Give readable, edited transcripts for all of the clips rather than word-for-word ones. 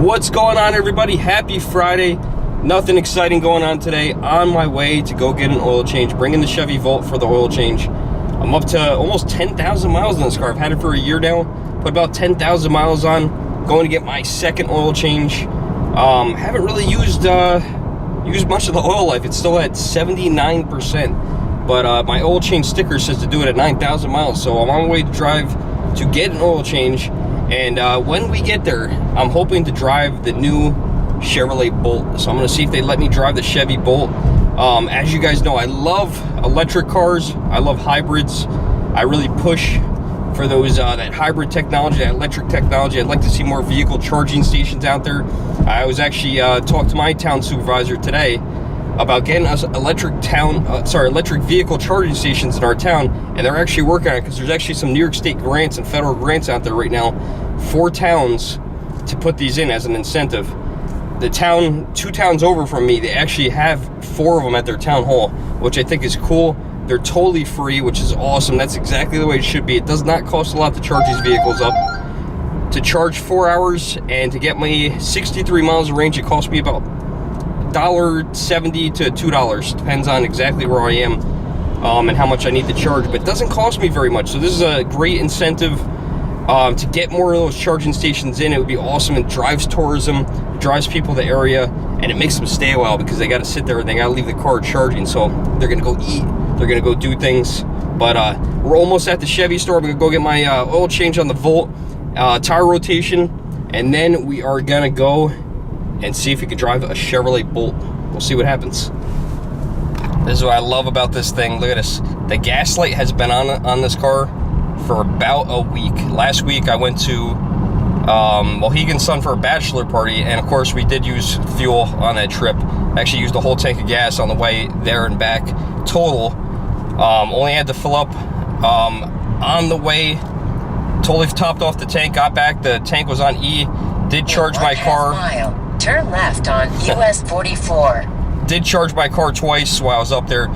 What's going on, everybody? Happy Friday. Nothing exciting going on today. On my way to go get an oil change, bringing the Chevy Volt for the oil change. I'm up to almost 10,000 miles in this car. I've had it for a year now. Put about 10,000 miles on. Going to get my second oil change. Haven't really used much of the oil life. It's still at 79%. But my oil change sticker says to do it at 9,000 miles. So I'm on my way to drive to get an oil change. And when we get there, I'm hoping to drive the new Chevrolet Bolt. So I'm going to see if they let me drive the Chevy Bolt. As you guys know, I love electric cars. I love hybrids. I really push for those that hybrid technology, that electric technology. I'd like to see more vehicle charging stations out there. I was actually talked to my town supervisor today about getting us electric vehicle charging stations in our town, and they're actually working on it because there's actually some New York State grants and federal grants out there right now for towns to put these in as an incentive. The town, 2 towns over from me, they actually have 4 of them at their town hall, which I think is cool. They're totally free, which is awesome. That's exactly the way it should be. It does not cost a lot to charge these vehicles up. To charge 4 hours and to get me 63 miles of range, it cost me about $1.70 to $2. Depends on exactly where I am and how much I need to charge, but it doesn't cost me very much. So this is a great incentive to get more of those charging stations in. It would be awesome. It drives tourism, it drives people to the area, and it makes them stay a while because they got to sit there and they got to leave the car charging. So they're going to go eat, they're going to go do things. But we're almost at the Chevy store. I'm going to go get my oil change on the Volt, tire rotation, and then we are going to go and see if we can drive a Chevrolet Bolt. We'll see what happens. This is what I love about this thing. Look at this. The gas light has been on this car for about a week. Last week I went to Mohegan Sun for a bachelor party, and of course we did use fuel on that trip. I actually used a whole tank of gas on the way there and back total. Only had to fill up on the way. Totally topped off the tank, got back, the tank was on E. Did charge my car. Turn left on US 44. Did charge my car twice while I was up there.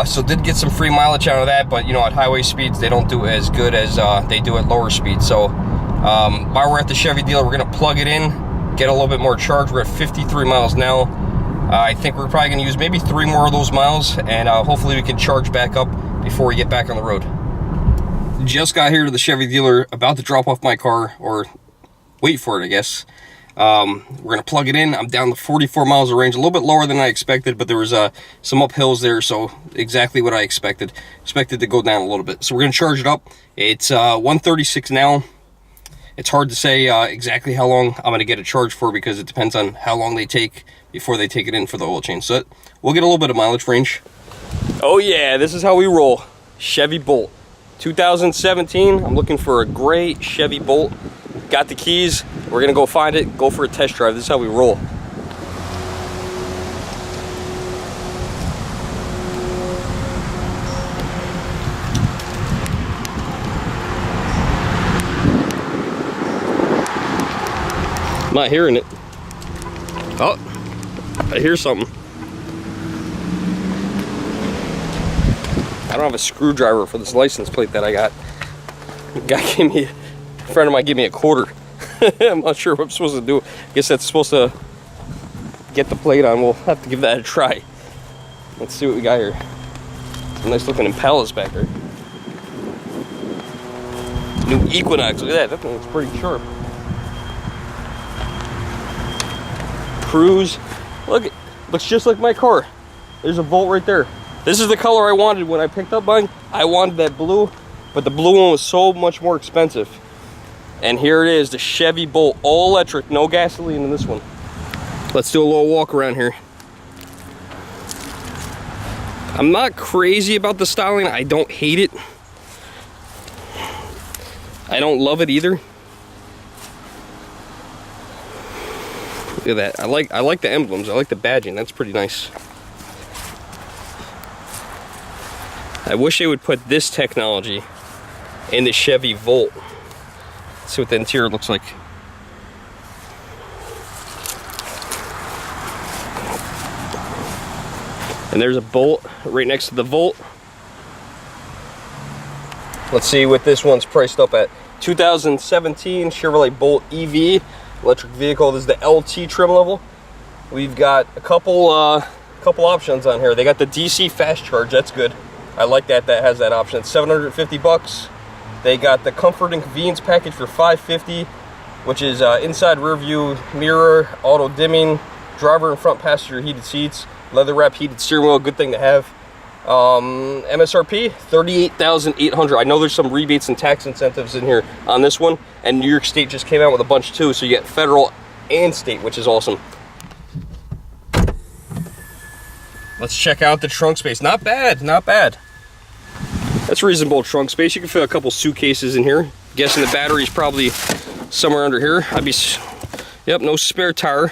So did get some free mileage out of that, but you know, at highway speeds, they don't do as good as they do at lower speeds. So while we're at the Chevy dealer, we're gonna plug it in, get a little bit more charge. We're at 53 miles now. I think we're probably gonna use maybe 3 more of those miles, and hopefully we can charge back up before we get back on the road. Just got here to the Chevy dealer, about to drop off my car, or wait for it, I guess. We're gonna plug it in. I'm down to 44 miles of range, a little bit lower than I expected, but there was some uphills there, so exactly what I expected to go down a little bit. So we're gonna charge it up. It's 1:36 now. It's hard to say exactly how long I'm gonna get a charge for because it depends on how long they take before they take it in for the oil change. So we'll get a little bit of mileage range. Oh yeah, this is how we roll. Chevy Bolt 2017. I'm looking for a gray Chevy Bolt. Got the keys. We're gonna go find it, go for a test drive. This is how we roll. I'm not hearing it. Oh, I hear something. I don't have a screwdriver for this license plate that I got. The guy gave me, a friend of mine gave me a quarter. I'm not sure what I'm supposed to do. I guess that's supposed to get the plate on. We'll have to give that a try. Let's see what we got here. Some nice looking Impalas back there. New Equinox, look at that. That thing looks pretty sharp. Cruise. Look, it looks just like my car. There's a Volt right there. This is the color I wanted when I picked up mine. I wanted that blue, but the blue one was so much more expensive. And here it is, the Chevy Bolt, all electric, no gasoline in this one. Let's do a little walk around here. I'm not crazy about the styling. I don't hate it. I don't love it either. Look at that. I like the emblems. I like the badging. That's pretty nice. I wish they would put this technology in the Chevy Volt. Let's see what the interior looks like. And there's a Bolt right next to the Volt. Let's see what this one's priced up at. 2017 Chevrolet Bolt EV. electric vehicle. This is the LT trim level. We've got a couple options on here. They got the DC fast charge. That's good. I like that. That has that option. It's 750 bucks. They got the comfort and convenience package for 550, which is inside rear view mirror, auto dimming, driver and front passenger heated seats, leather wrap heated steering wheel. Good thing to have. MSRP $38,800. I know there's some rebates and tax incentives in here on this one, and New York State just came out with a bunch too, so you get federal and state, which is awesome. Let's check out the trunk space. Not bad, not bad. That's reasonable trunk space. You can fit a couple suitcases in here. Guessing the battery's probably somewhere under here. Yep, no spare tire.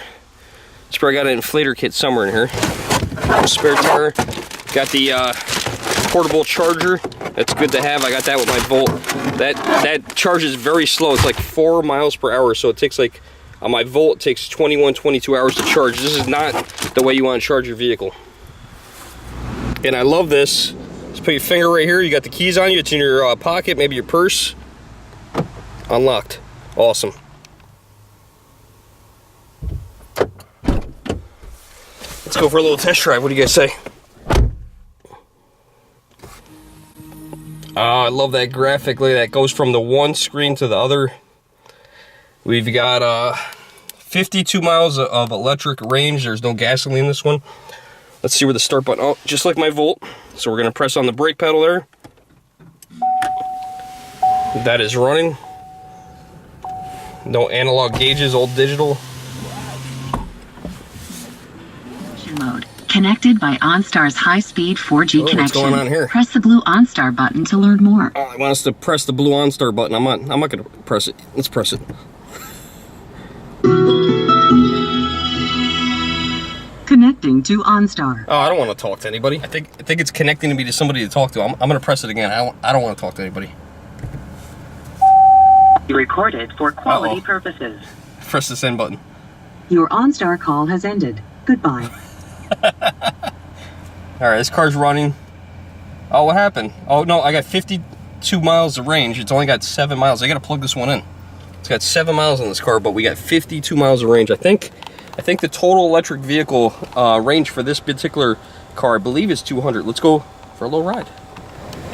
It's probably got an inflator kit somewhere in here. No spare tire. Got the portable charger. That's good to have. I got that with my Volt. That charges very slow. It's like 4 miles per hour. So it takes like, on my Volt, it takes 21, 22 hours to charge. This is not the way you want to charge your vehicle. And I love this. Just put your finger right here. You got the keys on you. It's in your pocket, maybe your purse. Unlocked. Awesome. Let's go for a little test drive. What do you guys say? I love that graphic. Look at that. It goes from the one screen to the other. We've got 52 miles of electric range. There's no gasoline in this one. Let's see where the start button. Oh, just like my Volt. So we're going to press on the brake pedal there. That is running. No analog gauges, all digital. Mode. Connected by OnStar's high-speed 4G connection. What's going on here? Press the blue OnStar button to learn more. Oh, I want us to press the blue OnStar button. I'm not going to press it. Let's press it. Connecting to OnStar. Oh, I don't want to talk to anybody. I think it's connecting me to somebody to talk to. I'm going to press it again. I don't want to talk to anybody. Recorded for quality purposes. Press the send button. Your OnStar call has ended. Goodbye. Alright, this car's running. Oh, what happened? Oh, no, I got 52 miles of range. It's only got 7 miles. I got to plug this one in. It's got 7 miles on this car, but we got 52 miles of range. I think the total electric vehicle range for this particular car, I believe, is 200. Let's go for a little ride.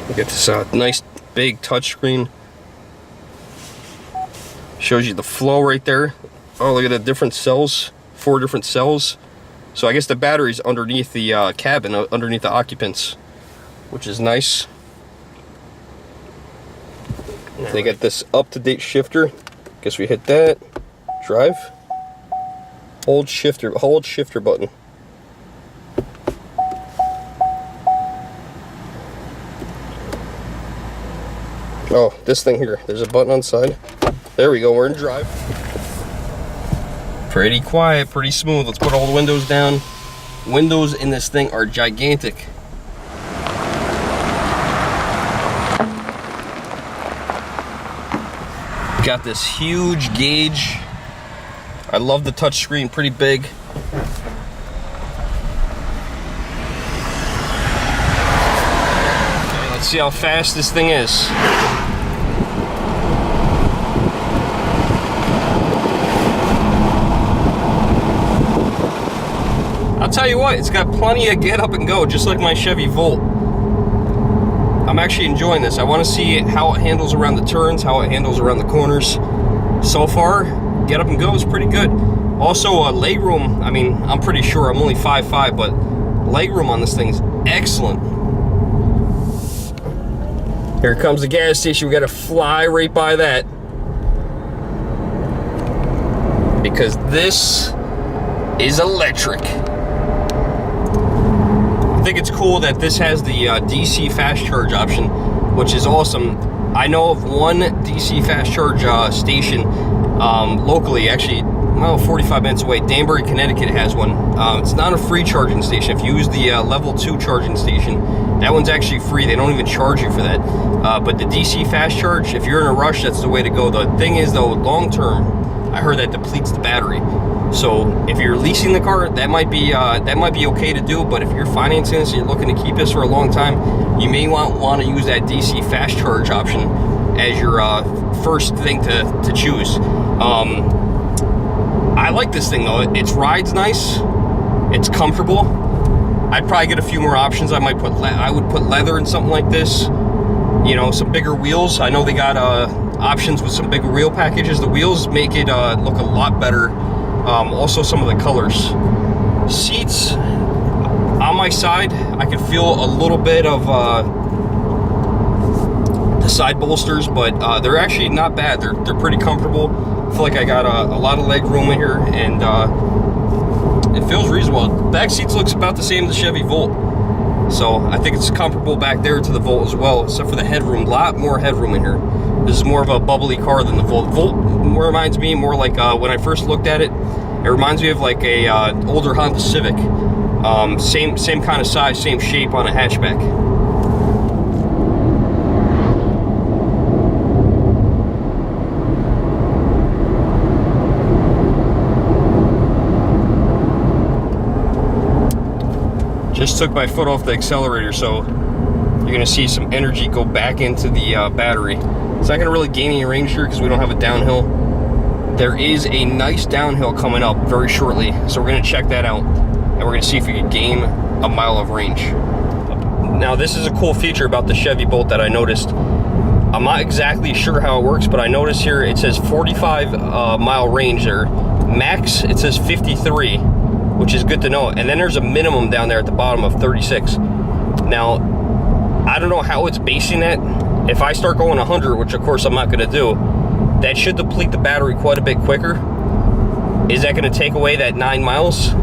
Look at this nice big touchscreen. Shows you the flow right there. Oh, look at the different cells. 4 different cells. So I guess the battery's underneath the cabin, underneath the occupants, which is nice. They got this up-to-date shifter. Guess we hit that. Drive. Hold shifter button. Oh, this thing here. There's a button on the side. There we go, we're in drive. Pretty quiet, pretty smooth. Let's put all the windows down. Windows in this thing are gigantic. Got this huge gauge. I love the touch screen, pretty big. Okay, let's see how fast this thing is. I'll tell you what, it's got plenty of get up and go, just like my Chevy Volt. I'm actually enjoying this. I want to see how it handles around the turns, how it handles around the corners. So far, get up and go is pretty good. Also, leg room, I mean, I'm pretty sure, I'm only 5'5", but leg room on this thing is excellent. Here comes the gas station. We got to fly right by that. Because this is electric. I think it's cool that this has the DC fast charge option, which is awesome. I know of one DC fast charge station locally, actually, well, 45 minutes away. Danbury, Connecticut has one. It's not a free charging station. If you use the level 2 charging station, that one's actually free. They don't even charge you for that. But the DC fast charge, if you're in a rush, that's the way to go. The thing is, though, long term, I heard that depletes the battery. So if you're leasing the car, that might be okay to do. But if you're financing this and you're looking to keep this for a long time, you may want to use that DC fast charge option as your first thing to choose. I like this thing though. It rides nice. It's comfortable. I'd probably get a few more options. I would put leather in something like this. You know, some bigger wheels. I know they got options with some bigger wheel packages. The wheels make it look a lot better. Also, some of the colors. Seats on my side, I can feel a little bit of the side bolsters, but they're actually not bad. They're pretty comfortable. I feel like I got a lot of leg room in here, and it feels reasonable. Back seats looks about the same as the Chevy Volt, so I think it's comparable back there to the Volt as well, except for the headroom. A lot more headroom in here. This is more of a bubbly car than the Volt. Volt reminds me more like when I first looked at it. It reminds me of like a older Honda Civic. Same kind of size, same shape on a hatchback. Just took my foot off the accelerator, so you're gonna see some energy go back into the battery. It's not gonna really gain any range here because we don't have a downhill. There is a nice downhill coming up very shortly, so we're gonna check that out, and we're gonna see if we can gain a mile of range. Now, this is a cool feature about the Chevy Bolt that I noticed. I'm not exactly sure how it works, but I noticed here it says 45 mile range there. Max, it says 53. Which is good to know. And then there's a minimum down there at the bottom of 36. Now, I don't know how it's basing that. If I start going 100, which of course I'm not gonna do, that should deplete the battery quite a bit quicker. Is that gonna take away that 9 miles?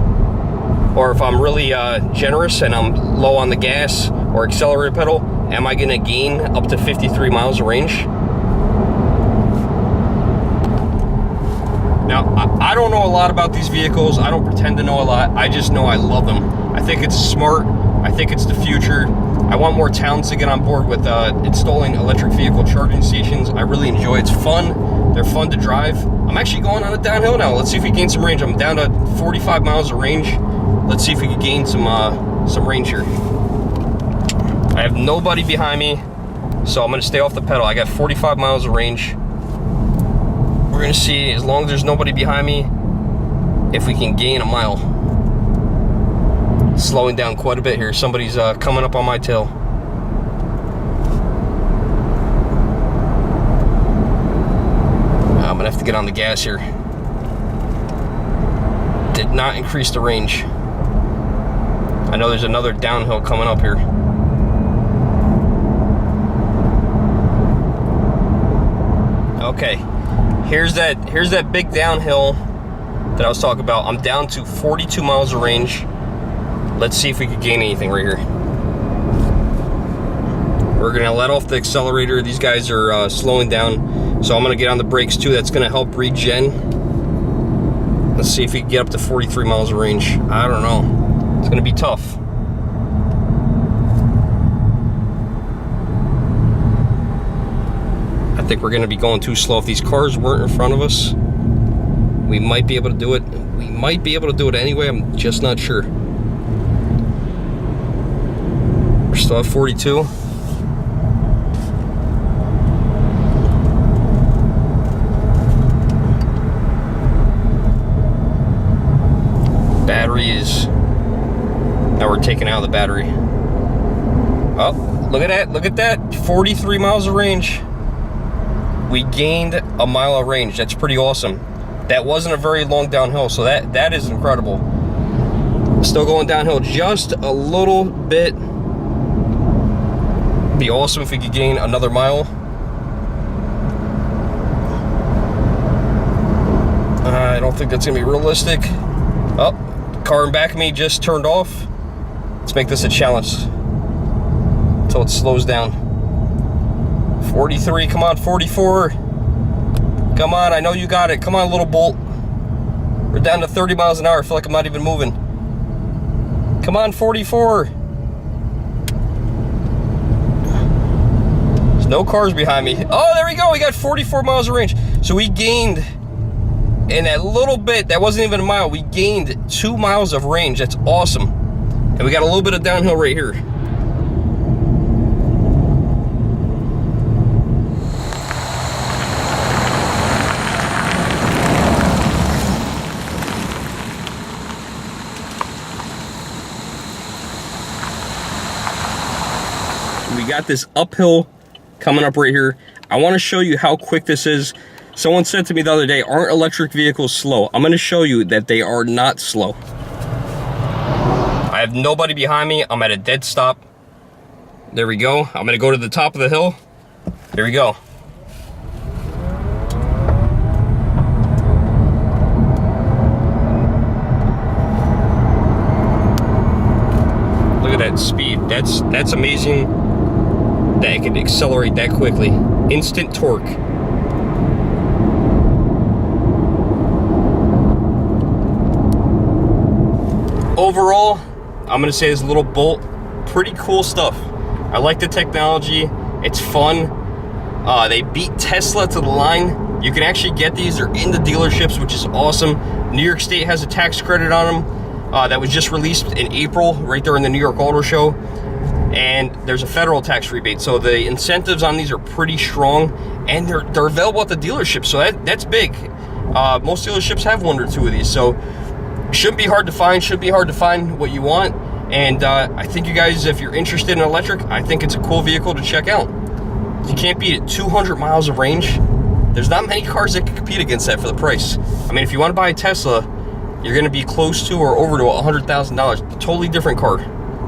Or if I'm really generous and I'm low on the gas or accelerator pedal, am I gonna gain up to 53 miles of range? Now, I don't know a lot about these vehicles. I don't pretend to know a lot. I just know I love them. I think it's smart. I think it's the future. I want more towns to get on board with installing electric vehicle charging stations. I really enjoy it. It's fun. They're fun to drive. I'm actually going on a downhill now. Let's see if we gain some range. I'm down to 45 miles of range. Let's see if we can gain some range here. I have nobody behind me, so I'm going to stay off the pedal. I got 45 miles of range. We're gonna see, as long as there's nobody behind me, if we can gain a mile. Slowing down quite a bit here. Somebody's coming up on my tail. I'm gonna have to get on the gas here. Did not increase the range. I know there's another downhill coming up here. Okay. Here's that big downhill that I was talking about. I'm down to 42 miles of range. Let's see if we can gain anything right here. We're gonna let off the accelerator. These guys are slowing down, so I'm gonna get on the brakes too. That's gonna help regen. Let's see if we can get up to 43 miles of range. I don't know. It's gonna be tough. I think we're gonna be going too slow. If these cars weren't in front of us, we might be able to do it. We might be able to do it anyway. I'm just not sure. We're still at 42. Battery is, now we're taking out the battery. Oh, look at that, look at that. 43 miles of range. We gained a mile of range. That's pretty awesome. That wasn't a very long downhill, so that is incredible. Still going downhill just a little bit. Be awesome if we could gain another mile. I don't think that's gonna be realistic. Oh, car in back of me just turned off. Let's make this a challenge until it slows down. 43, come on, 44. Come on, I know you got it. Come on, little Bolt. We're down to 30 miles an hour. I feel like I'm not even moving. Come on, 44. There's no cars behind me. Oh, there we go. We got 44 miles of range. So we gained, in that little bit, that wasn't even a mile, we gained 2 miles of range. That's awesome. And we got a little bit of downhill right here. We got this uphill coming up right here. I want to show you how quick this is. Someone said to me the other day, aren't electric vehicles slow? I'm going to show you that they are not slow. I have nobody behind me. I'm at a dead stop. There we go. I'm going to go to the top of the hill. Here we go. Look at that speed. That's amazing that it can accelerate that quickly. Instant torque. Overall, I'm gonna say this little Bolt, pretty cool stuff. I like the technology. It's fun. They beat Tesla to the line. You can actually get these. They're in the dealerships, which is awesome. New York State has a tax credit on them that was just released in April, right there in the New York Auto Show. And there's a federal tax rebate. So the incentives on these are pretty strong, and they're available at the dealership. So that's big. Most dealerships have one or two of these. So shouldn't be hard to find. Should be hard to find what you want. And I think you guys, if you're interested in electric, I think it's a cool vehicle to check out. You can't beat it. 200 miles of range. There's not many cars that can compete against that for the price. I mean, if you want to buy a Tesla, you're going to be close to or over to $100,000. Totally different car.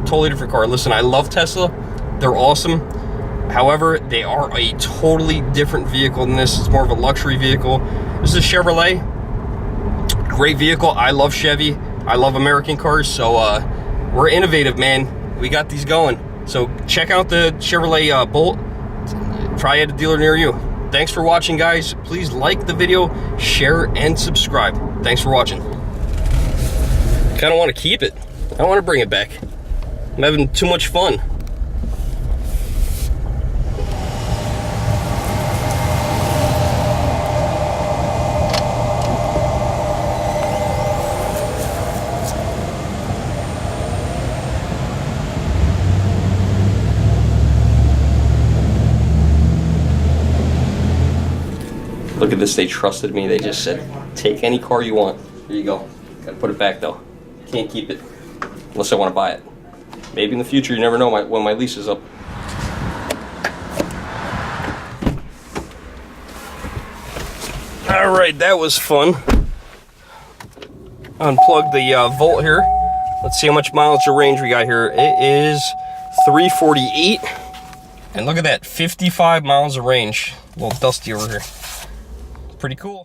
Totally different car. Listen, I love Tesla. They're awesome. However, they are a totally different vehicle than this. It's more of a luxury vehicle. This is a Chevrolet. Great vehicle. I love Chevy. I love American cars. So we're innovative, man. We got these going. So check out the Chevrolet Bolt. Try at a dealer near you. Thanks for watching, guys. Please like the video, share, and subscribe. Thanks for watching. Kind of want to keep it. I want to bring it back. I'm having too much fun. Look at this, they trusted me. They just said, take any car you want. Here you go. Gotta put it back though. Can't keep it unless I want to buy it. Maybe in the future, you never know when my lease is up. All right, that was fun. Unplug the Volt here. Let's see how much mileage of range we got here. It is 348. And look at that, 55 miles of range. A little dusty over here. Pretty cool.